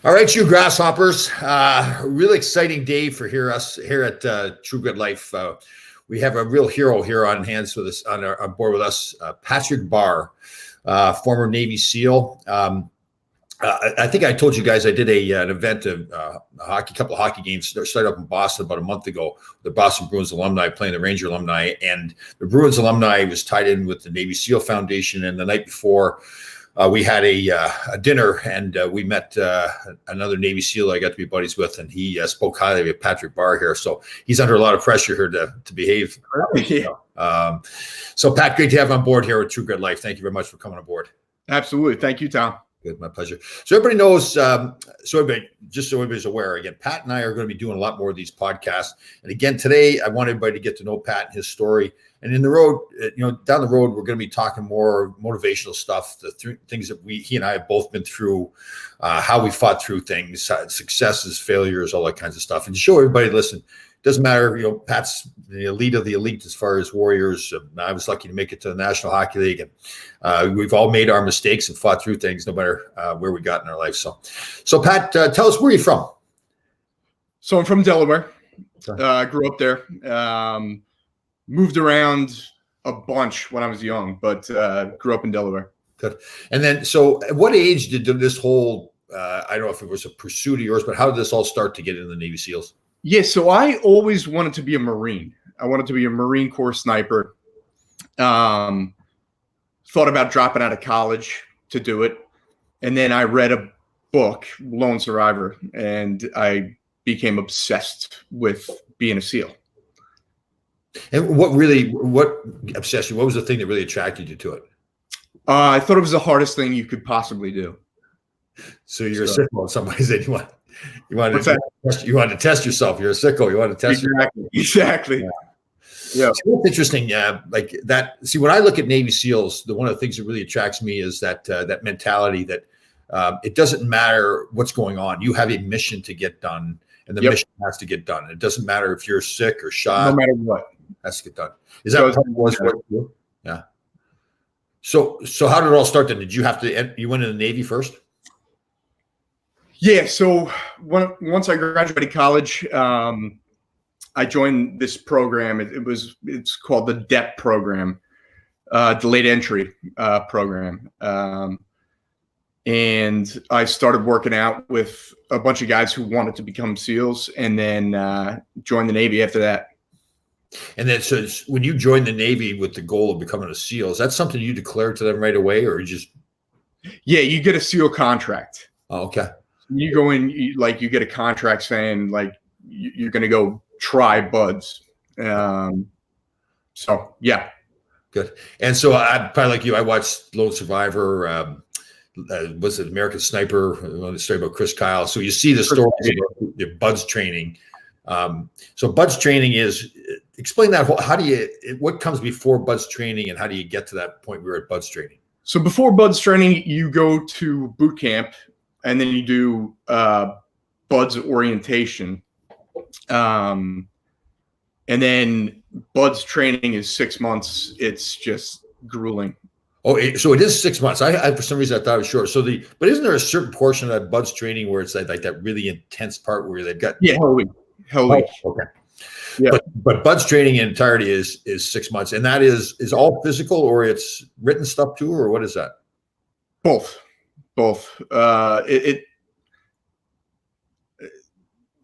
All right, you grasshoppers. Really exciting day for us here at True Grit Life. We have a real hero here on hands with us on board with us, Patrick Barr, former Navy SEAL. I think I told you guys I did an event, a couple of hockey games that started up in Boston about a month ago. The Boston Bruins alumni playing the Ranger alumni, and the Bruins alumni was tied in with the Navy SEAL Foundation. And the night before, we had a dinner, and we met another Navy SEAL I got to be buddies with, and he spoke highly of Patrick Barr here. So he's under a lot of pressure here to behave. Yeah. So Pat, great to have on board here with True Grit Life. Thank you very much for coming on board. Absolutely. Thank you, Tom. Good, my pleasure. So everybody knows, so everybody's aware, again, Pat and I are going to be doing a lot more of these podcasts. And again, today, I want everybody to get to know Pat and his story. And in the road, down the road, we're going to be talking more motivational stuff, the things that he and I have both been through, how we fought through things, successes, failures, all that kinds of stuff. And to show everybody, listen, it doesn't matter, Pat's the elite of the elite as far as warriors. I was lucky to make it to the National Hockey League, and we've all made our mistakes and fought through things, no matter where we got in our life. So Pat, tell us where you're from. So I'm from Delaware. Grew up there. Moved around a bunch when I was young, but grew up in Delaware. Good. And then, so at what age did this whole, I don't know if it was a pursuit of yours, but how did this all start to get into the Navy SEALs? Yeah, so I always wanted to be a Marine. I wanted to be a Marine Corps sniper. Thought about dropping out of college to do it. And then I read a book, Lone Survivor, and I became obsessed with being a SEAL. And what obsessed you? What was the thing that really attracted you to it? I thought it was the hardest thing you could possibly do. So you're a sickle in some ways that you wanted to test yourself. You're a sickle. You want to test yourself. Exactly. Yeah. So what's interesting, like that. See, when I look at Navy SEALs, one of the things that really attracts me is that mentality that it doesn't matter what's going on. You have a mission to get done, and the mission has to get done. It doesn't matter if you're sick or shot. No matter what, it has to get done. Is that what it was for you? Yeah. So how did it all start then? Did you you went in the Navy first? Yeah. So once I graduated college, I joined this program. It's called the DEP program, delayed entry program. And I started working out with a bunch of guys who wanted to become SEALs, and then joined the Navy after that. And then, so when you joined the Navy with the goal of becoming a SEAL, is that something you declared to them right away, or just? Yeah, you get a SEAL contract. Oh, okay. You go in, you get a contract saying like you're going to go try BUD/S. So yeah, good. And so I probably like you, I watched Lone Survivor. Was it American Sniper? The story about Chris Kyle. So you see the stories about the BUD/S training. So BUD/S training is, explain that. What comes before BUD/S training, and how do you get to that point where you're at BUD/S training? So before BUD/S training, you go to boot camp, and then you do BUD/S orientation. And then BUD/S training is 6 months. It's just grueling. Oh, so it is 6 months. I for some reason I thought it was short. But isn't there a certain portion of that BUD/S training where it's like that really intense part where they've got Hell week. Okay. Yeah. But BUD/S training in entirety is 6 months, and that is all physical, or it's written stuff too, or what is that? Both.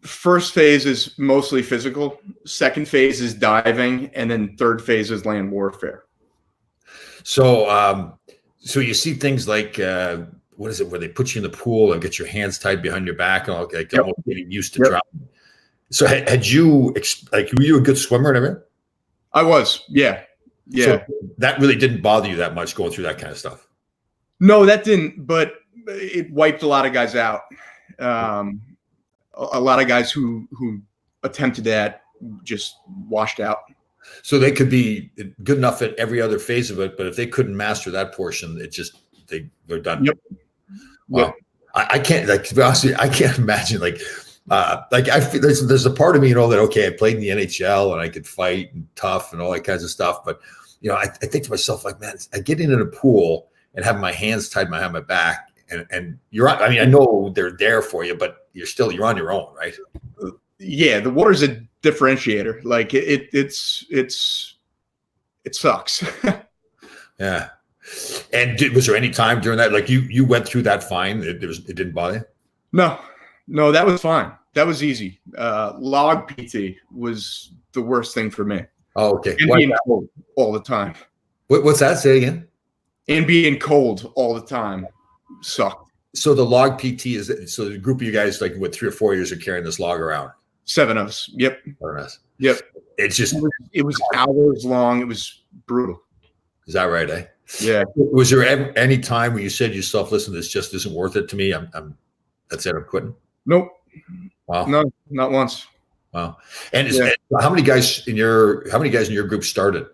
First phase is mostly physical. Second phase is diving, and then third phase is land warfare. So, so you see things like what is it, where they put you in the pool and get your hands tied behind your back, and like almost getting used to drowning. So, had you were you a good swimmer and everything? I was, yeah. So that really didn't bother you that much going through that kind of stuff? No, that didn't. But it wiped a lot of guys out. A lot of guys who attempted that just washed out. So they could be good enough at every other phase of it, but if they couldn't master that portion, they're done. Yep. Wow. Yep. I can't, like, to be honest with you, I can't imagine I feel there's a part of me, that, okay, I played in the NHL and I could fight and tough and all that kinds of stuff. But, I think to myself, like, man, I get into the pool and have my hands tied behind my back and you're on, I mean, I know they're there for you, but you're on your own, right? Yeah, the water's a differentiator. Like it sucks. Yeah. And was there any time during that, like you went through that fine? It didn't bother you? No, that was fine. That was easy. Log PT was the worst thing for me. Oh, okay. And being cold all the time. What's that? Say again. And being cold all the time sucked. So the log PT so the group of you guys, like what, 3 or 4 years are carrying this log around? 7 of us. Yep. Yep. It's just it was hours long. It was brutal. Is that right? Eh? Yeah. Was there any time where you said to yourself, "Listen, this just isn't worth it to me. That's it. I'm quitting." Nope. Wow. No, not once. Wow. And how many guys in your group started?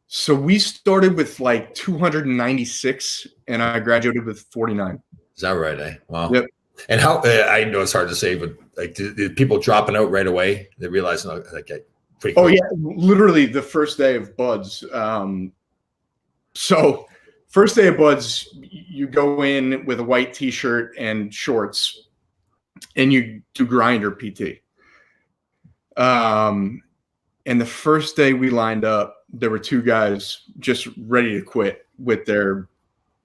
So we started with like 296, and I graduated with 49. Is that right? Eh? Wow. Yep. And how? I know it's hard to say, but like, did people dropping out right away? They realized, like, pretty. Oh yeah, literally the first day of Buds. So first day of Buds, you go in with a white T-shirt and shorts, and you do grinder PT. And the first day we lined up, there were 2 guys just ready to quit with their,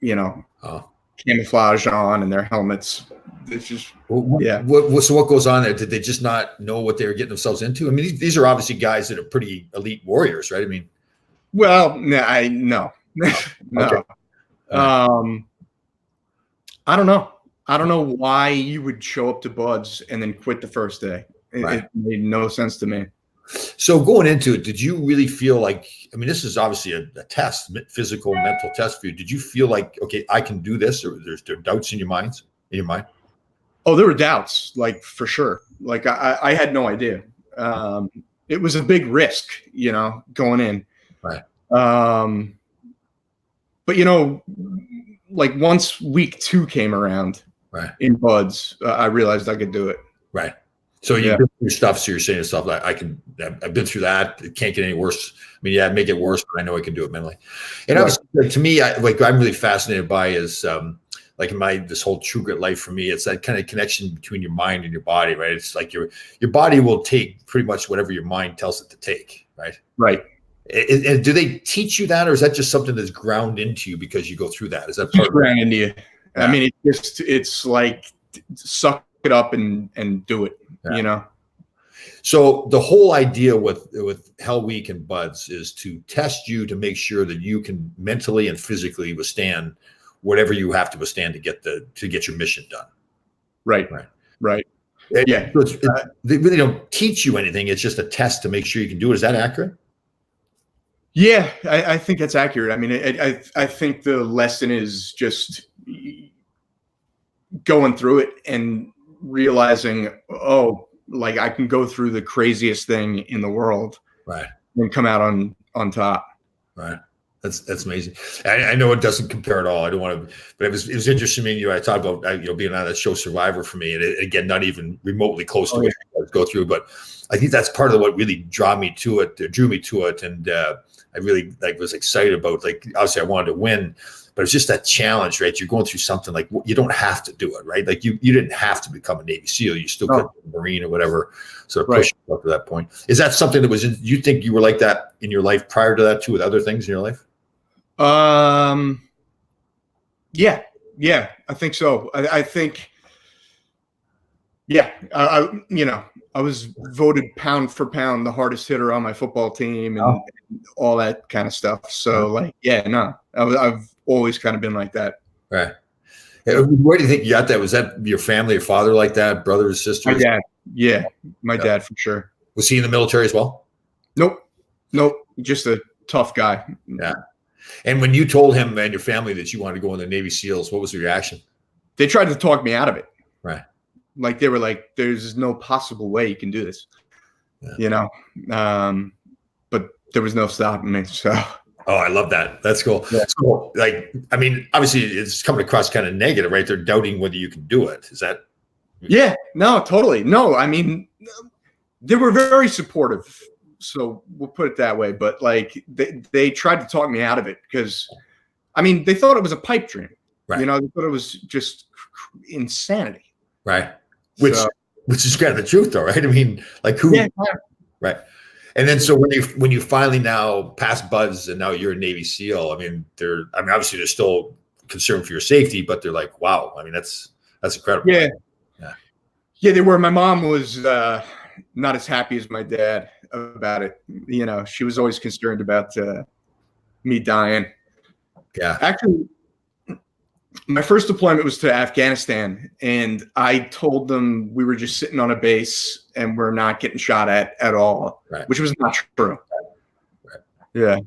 camouflage on and their helmets. It's just, yeah. So what goes on there? Did they just not know what they were getting themselves into? I mean, these are obviously guys that are pretty elite warriors, right? I mean, well, no. Okay. I don't know. I don't know why you would show up to Buds and then quit the first day. It made no sense to me. So going into it, did you really feel like, I mean, this is obviously a test, physical, mental test for you. Did you feel like, okay, I can do this, or there's doubts in your mind? Oh, there were doubts, like for sure. Like I had no idea. It was a big risk, going in. Right. But like once week 2 came around, right, in Buds, I realized I could do it. Right. So you've been through stuff. So you're saying to yourself, I've been through that. It can't get any worse. I mean, yeah, it may get worse, but I know I can do it mentally. And like, to me, I'm really fascinated by is like this whole True Grit life for me. It's that kind of connection between your mind and your body, right? It's like your body will take pretty much whatever your mind tells it to take, right? Right. And do they teach you that, or is that just something that's ground into you because you go through that? Is that part ground into you? Yeah. I mean, it's like suck it up and do it. Yeah. So the whole idea with Hell Week and Buds is to test you to make sure that you can mentally and physically withstand whatever you have to withstand to get your mission done. Right. Yeah. So they really don't teach you anything. It's just a test to make sure you can do it. Is that accurate? Yeah, I think that's accurate. I mean, I think the lesson is just going through it and realizing, like I can go through the craziest thing in the world, right, and come out on top. Right. That's amazing. I know it doesn't compare at all. I don't want to, but it was interesting to me. I talked about being on that show Survivor for me, and again, not even remotely close to what you guys go through. But I think that's part of what really drew me to it, and I really was excited about. Obviously, I wanted to win, but it's just that challenge, right? You're going through something like you don't have to do it, right? Like you didn't have to become a Navy SEAL. You still could be a Marine or whatever. So push up to that point. Is that something that was you think you were like that in your life prior to that too, with other things in your life? Yeah, I think so. I think, I was voted pound for pound the hardest hitter on my football team and all that kind of stuff. So I've always kind of been like that. Right. Where do you think you got that? Was that your family or father like that? Brothers, sisters? My dad. Yeah. My dad for sure. Was he in the military as well? Nope. Just a tough guy. Yeah. And when you told him and your family that you wanted to go in the Navy SEALs, what was the reaction? They tried to talk me out of it. Right. Like they were like, there's no possible way you can do this, but there was no stopping me. So. Oh, I love that. That's cool. Yeah. So, I mean, obviously it's coming across kind of negative, right? They're doubting whether you can do it. Is that? Yeah, no, totally. No, I mean, they were very supportive. So we'll put it that way. But they tried to talk me out of it because, I mean, they thought it was a pipe dream. Right. You know, they thought it was just insanity. Right. Which So, which is kind of the truth, though, right? I mean, like who? yeah, Right. And then so when you finally now pass buds and now you're a Navy SEAL, I mean, obviously they're still concerned for your safety, but they're like, wow, I mean, that's incredible. yeah, Yeah. yeah. They were. My mom was not as happy as my dad about it. You know, she was always concerned about me dying. Yeah. Actually, my first deployment was to Afghanistan, and I told them we were just sitting on a base and we're not getting shot at all, Right. which was not true. Right. Yeah.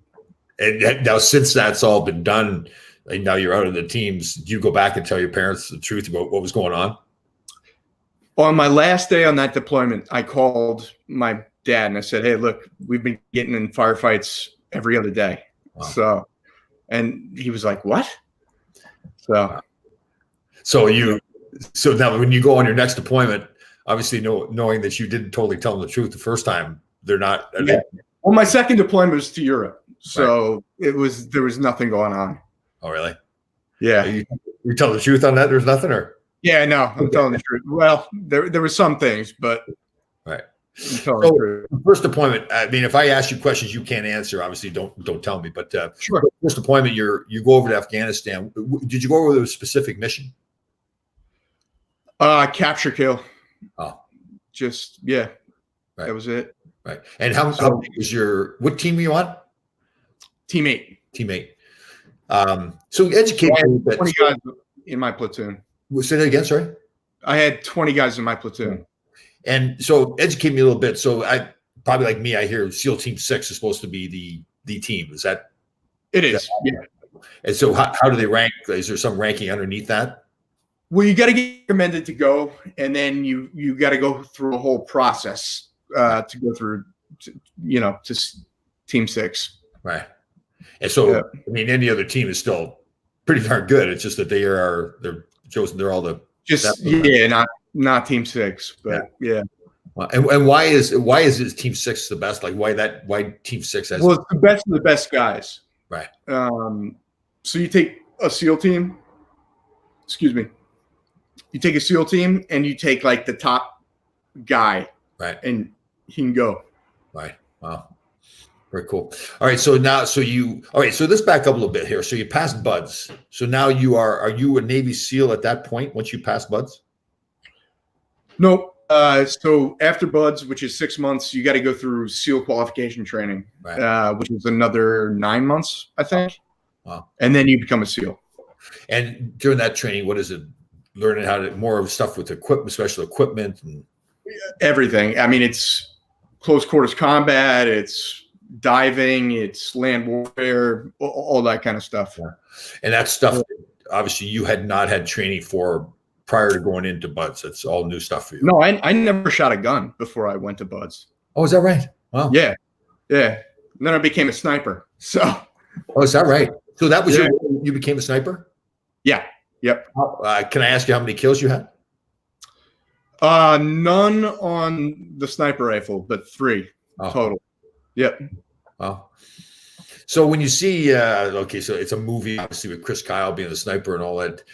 And now since that's all been done, and now you're out of the teams, do you go back and tell your parents the truth about what was going on? On my last day on that deployment, I called my dad and I said, "Hey, look, we've been getting in firefights every other day." Wow. So, and he was like, "What?" So, so now when you go on your next deployment, obviously knowing that you didn't totally tell them the truth the first time, they're not. yeah. Well, my second deployment was to Europe, so there was nothing going on. Oh, really? Yeah. You tell the truth on that? There's nothing, or? Yeah, no, I'm telling the truth. Well, there were some things, but right. I'm telling the truth. First deployment. I mean, if I ask you questions you can't answer, obviously don't tell me. But Sure. First deployment, you go over to Afghanistan. Did you go over with a specific mission? Capture kill. Oh, Just yeah, right. That was it. Right. And how big was what team were you on? Teammate. So educate me a little bit. 20 guys in my platoon. Say that again. Sorry. I had 20 guys in my platoon. And so educate me a little bit. So I probably like me, I hear SEAL Team 6 is supposed to be the team. Is that? It is. Yeah. And so how do they rank? Is there some ranking underneath that? Well, you got to get recommended to go, and then you got to go through a whole process to go through, to Team 6. Right. And so, I mean, any other team is still pretty darn good. It's just that they're chosen. They're all the not Team 6, but yeah. And why is this Team 6 the best? Like why Team 6 has? Well, it's the best of the best guys. Right. So you take a SEAL team. Excuse me. You take a SEAL team and you take like the top guy, right, and he can go. Right. Wow. Very cool. All right. So let's back up a little bit here. So you passed buds. So now are you a Navy SEAL at that point once you pass buds? Nope. So after buds, which is 6 months, you got to go through SEAL qualification training, right, which is another 9 months, I think. Wow. And then you become a SEAL. And during that training, what is it? Learning how to more of stuff with equipment, special equipment, and everything. I mean, it's close quarters combat, it's diving, it's land warfare, all that kind of stuff. Yeah. And that stuff, obviously, you had not had training for prior to going into buds. It's all new stuff for you. No, I never shot a gun before I went to buds. Oh, is that right? Wow. Yeah. And then I became a sniper. So. Oh, is that right? So that was you became a sniper? Yeah. Yep. Can I ask you how many kills you had? None on the sniper rifle, but 3 total. Yep. Wow. So when you see, so it's a movie, obviously, with Chris Kyle being the sniper and all that.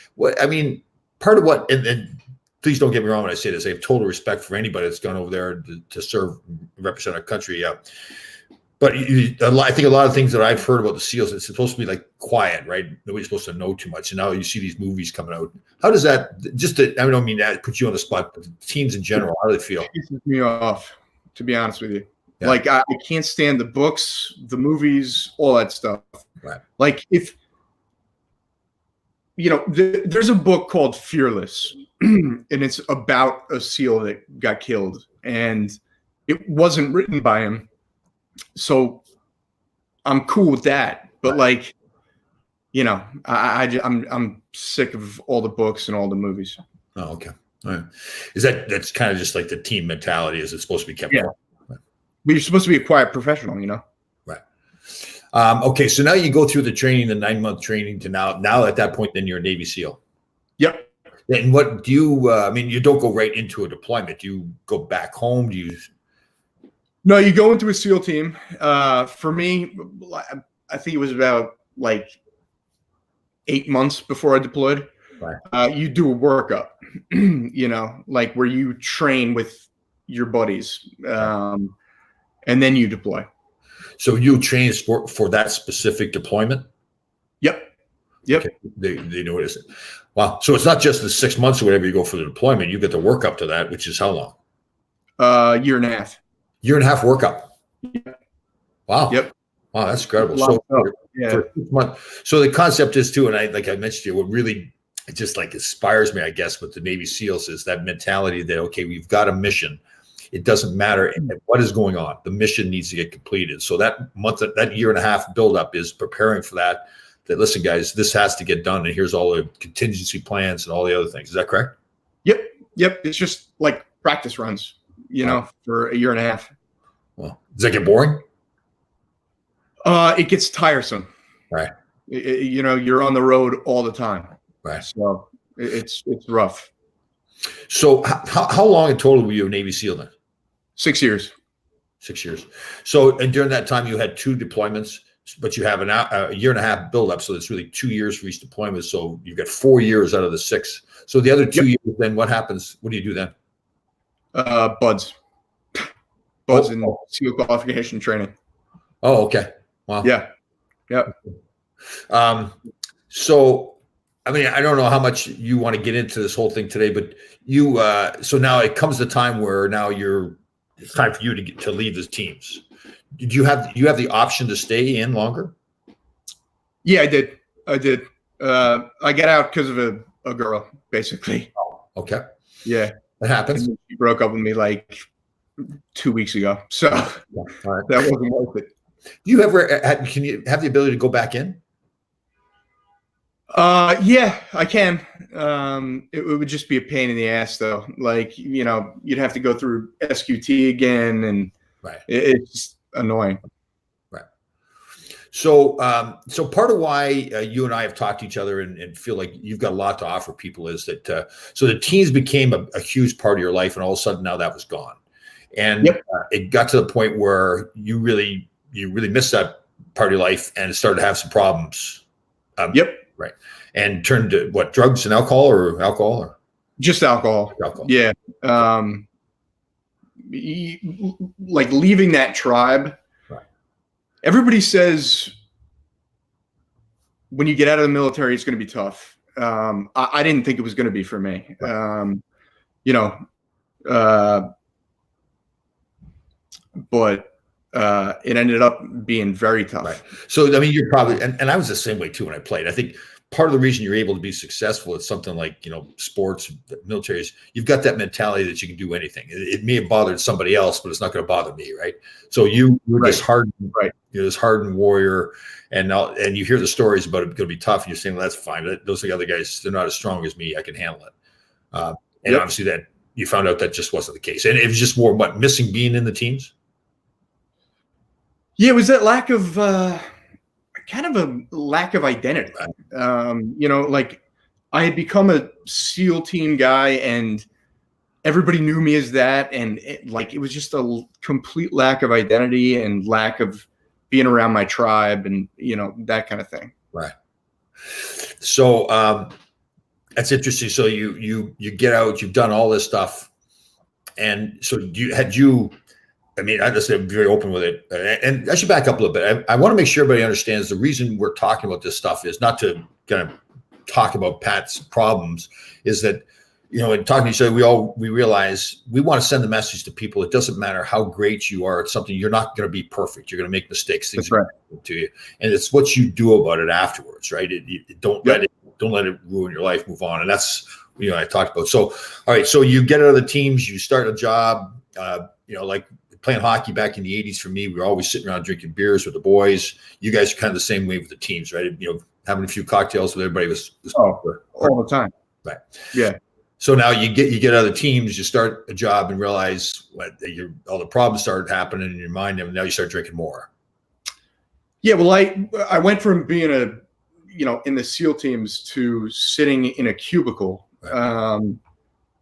Part of what, and please don't get me wrong when I say this, I have total respect for anybody that's gone over there to serve, represent our country. But I think a lot of things that I've heard about the SEALs, it's supposed to be like quiet, right? Nobody's supposed to know too much. And now you see these movies coming out. How does that, I don't mean that put you on the spot, but teams in general, how do they feel? It pisses me off, to be honest with you. Yeah. Like, I can't stand the books, the movies, all that stuff. Right. Like, if, there's a book called Fearless, and it's about a SEAL that got killed. And it wasn't written by him. So I'm cool with that, but I'm sick of all the books and all the movies. Oh, okay. All right. That's kind of just like the team mentality? Is it supposed to be kept? Yeah. Right. But you're supposed to be a quiet professional, Right. Okay. So now you go through the training, the 9-month training to now at that point, then you're a Navy SEAL. Yep. And what do you, you don't go right into a deployment. Do you go back home? Do you? No, you go into a SEAL team. For me, I think it was about 8 months before I deployed. Right. You do a workup, like where you train with your buddies, and then you deploy. So you train for that specific deployment? Yep. Okay. They know what it is. Wow. So it's not just the 6 months or whatever you go for the deployment. You get the work up to that, which is how long? Year and a half. Year and a half workup. Yep. Wow. Yep. Wow, that's incredible. So for 6 months. So the concept is too, and I mentioned to you, what really just like inspires me, I guess, with the Navy SEALs is that mentality that, okay, we've got a mission. It doesn't matter what is going on. The mission needs to get completed. So that year and a half buildup is preparing for that. That, listen, guys, this has to get done, and here's all the contingency plans and all the other things. Is that correct? Yep. It's just like practice runs, for a year and a half. Well, does that get boring? It gets tiresome. Right. You're on the road all the time. Right. So it's rough. So how long in total were you a Navy SEAL then? 6 years. 6 years. So, and during that time you had 2 deployments, but you have a year and a half buildup. So it's really 2 years for each deployment. So you got 4 years out of the 6. So the other 2 years, then what happens? What do you do then? Buds and SEAL qualification training. Oh, okay. Wow. Yeah. Yep. So, I mean, I don't know how much you want to get into this whole thing today, but you, so now it comes the time where now it's time for you to leave the teams. Did you have the option to stay in longer? Yeah, I did. I got out because of a girl, basically. Oh, okay. Yeah. That happens. She broke up with me like 2 weeks ago. So right. That wasn't worth it. Can you have the ability to go back in? Yeah, I can. It would just be a pain in the ass though. Like, you'd have to go through SQT again, and right. It's just annoying. Right. So, so part of why you and I have talked to each other and feel like you've got a lot to offer people is that, so the teams became a huge part of your life, and all of a sudden now that was gone. And it got to the point where you really missed that part of your life, and it started to have some problems. Right. And turned to what, drugs and alcohol or just alcohol? Yeah. Like leaving that tribe. Right. Everybody says when you get out of the military, it's going to be tough. I didn't think it was going to be for me. Right. But it ended up being very tough. Right. So, I mean, you're probably, and I was the same way too when I played. I think part of the reason you're able to be successful at something like, sports, military, is you've got that mentality that you can do anything. It may have bothered somebody else, but it's not going to bother me. Right. So you were this hardened, this hardened warrior, and you hear the stories about it going to be tough, and you're saying, well, that's fine. Those are the other guys. They're not as strong as me. I can handle it. And obviously that you found out that just wasn't the case. And it was just more missing being in the teams. Yeah, it was that lack of kind of a lack of identity. Like I had become a SEAL team guy, and everybody knew me as that, and it was just a complete lack of identity and lack of being around my tribe, and that kind of thing. Right. So that's interesting. So you get out, you've done all this stuff, and so I mean, I just am very open with it. And I should back up a little bit. I want to make sure everybody understands the reason we're talking about this stuff is not to kind of talk about Pat's problems, is that, in talking to each other, we realize we want to send the message to people. It doesn't matter how great you are at something. You're not going to be perfect. You're going to make mistakes. Things are going to happen to you. And it's what you do about it afterwards, right? Don't let it ruin your life. Move on. And that's, I talked about. So, all right. So you get out of the teams, you start a job, like playing hockey back in the 80s for me, we were always sitting around drinking beers with the boys. You guys are kind of the same way with the teams, right? Having a few cocktails with everybody was all the time. Right. Yeah. So now you get out of the teams, you start a job and realize all the problems started happening in your mind, and now you start drinking more. Yeah. Well, I went from being in the SEAL teams to sitting in a cubicle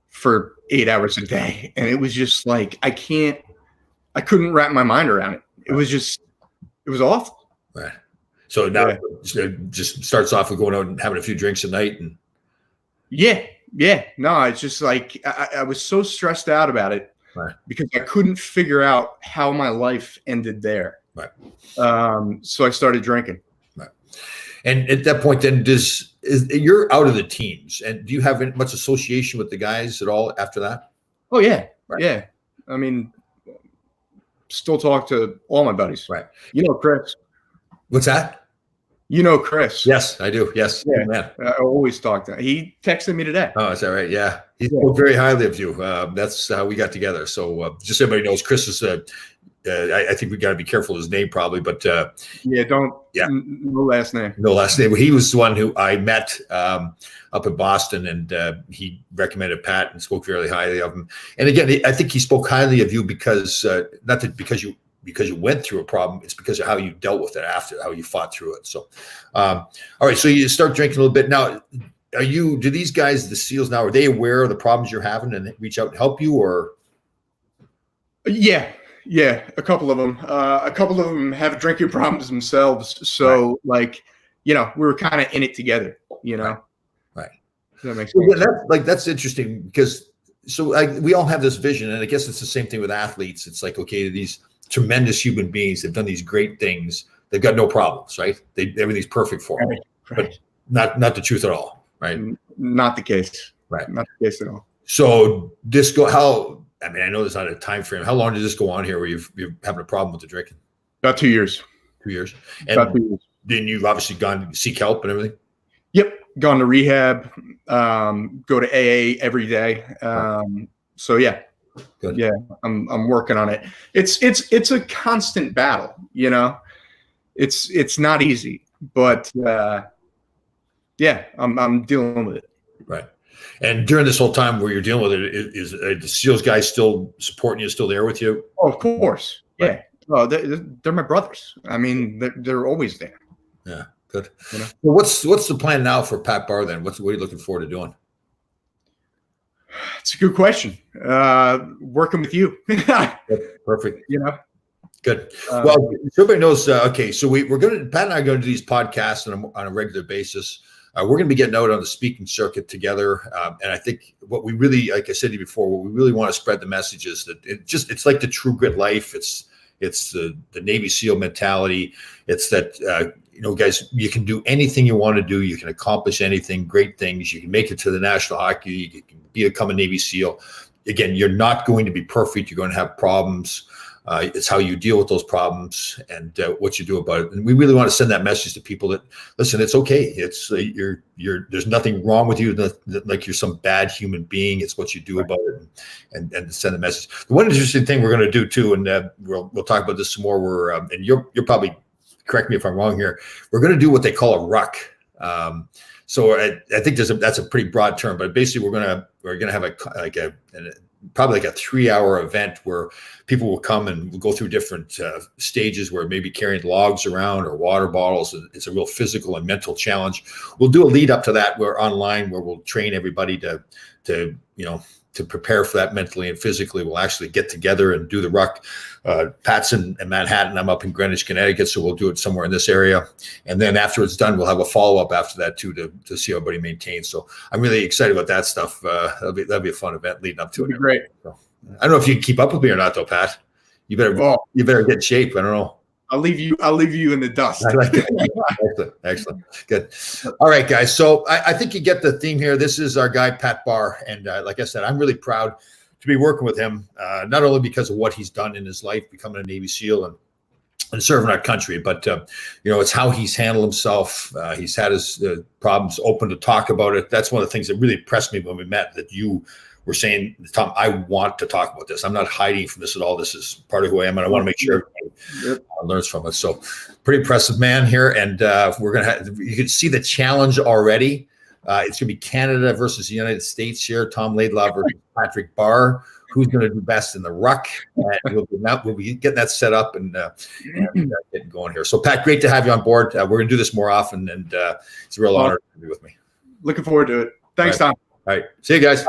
for 8 hours a day. And it was just like, I couldn't wrap my mind around it. It was awful. Right. So now it just starts off with going out and having a few drinks a night. And yeah. No, it's just like I was so stressed out about it because I couldn't figure out how my life ended there. Right. So I started drinking. Right. And at that point, then you're out of the teams, and do you have much association with the guys at all after that? Oh yeah, right. Yeah. I mean, still talk to all my buddies. Right. You know, Chris. What's that? You know, Chris. Yes, I do. Yes. Yeah. Man. I always talk to him. He texted me today. Oh, is that right? Yeah. He spoke very highly of you. That's how we got together. So just so everybody knows, Chris is I think we got to be careful of his name probably, but no last name. No last name. He was the one who I met up in Boston, and he recommended Pat and spoke very highly of him. And again, I think he spoke highly of you because because you went through a problem. It's because of how you dealt with it after, how you fought through it. So, all right. So you start drinking a little bit now. Do these guys, the SEALs now, are they aware of the problems you're having and reach out and help you, or? Yeah, a couple of them. A couple of them have drinking problems themselves. So, we were kind of in it together. Right. That makes sense. That's interesting because we all have this vision, and I guess it's the same thing with athletes. It's like, okay, these these human beings, they've done these great things. They've got no problems, right? Everything's perfect for them, but not the truth at all, right? Not the case, right? Not the case at all. So I know there's not a time frame. How long did this go on here where you're having a problem with the drinking? About 2 years. 2 years. And about 2 years. Then you've obviously gone to seek help and everything? Yep. Gone to rehab, go to AA every day. So yeah. Good. Yeah, I'm working on it. It's a constant battle, It's not easy, but I'm dealing with it. Right. And during this whole time where you're dealing with it, is the SEALs guys still supporting you, still there with you? Oh, of course. Right. Yeah. Oh, they're my brothers. I mean, they're always there. Yeah. Good. Well, what's the plan now for Pat Barr then? What are you looking forward to doing? It's a good question. Working with you. Perfect. Good. Well, everybody knows. Okay, so Pat and I are going to do these podcasts on a regular basis. We're going to be getting out on the speaking circuit together, and I think what we really, like I said to you before, what we really want to spread the message is that it's like the True Grit life. It's the Navy SEAL mentality. It's that guys, you can do anything you want to do. You can accomplish anything, great things. You can make it to the National Hockey. You can become a Navy SEAL. Again, you're not going to be perfect. You're going to have problems. It's how you deal with those problems and what you do about it. And we really want to send that message to people that, listen, it's okay. It's there's nothing wrong with you. Like you're some bad human being. It's what you do about it, and send the message. The one interesting thing we're going to do too, and we'll talk about this some more. And you're probably, correct me if I'm wrong here, we're going to do what they call a ruck. So I think that's a pretty broad term, but basically we're gonna have probably like a 3-hour event where people will come and we'll go through different stages where maybe carrying logs around or water bottles. It's a real physical and mental challenge. We'll do a lead up to that where we'll train everybody to prepare for that mentally and physically. We'll actually get together and do the ruck. Pat's in Manhattan. I'm up in Greenwich, Connecticut. So we'll do it somewhere in this area. And then after it's done, we'll have a follow-up after that too, to see how everybody maintains. So I'm really excited about that stuff. That'll be a fun event leading up to it. Great. So, I don't know if you can keep up with me or not though, Pat. You better get in shape. I don't know. I'll leave you in the dust. I like it. Excellent. Good. All right, guys. So I think you get the theme here. This is our guy, Pat Barr. And like I said, I'm really proud to be working with him, not only because of what he's done in his life, becoming a Navy SEAL and serving our country, but it's how he's handled himself. He's had his problems, open to talk about it. That's one of the things that really impressed me when we met, that you were saying, Tom, I want to talk about this. I'm not hiding from this at all. This is part of who I am, and I want to make sure everybody learns from it. So pretty impressive man here. And you can see the challenge already. It's going to be Canada versus the United States here. Tom Laidlaw versus Patrick Barr. Who's going to do best in the ruck? And we'll be getting that set up and getting going here. So, Pat, great to have you on board. We're going to do this more often, and it's a real honor to be with me. Looking forward to it. Thanks, Tom. All right. See you guys.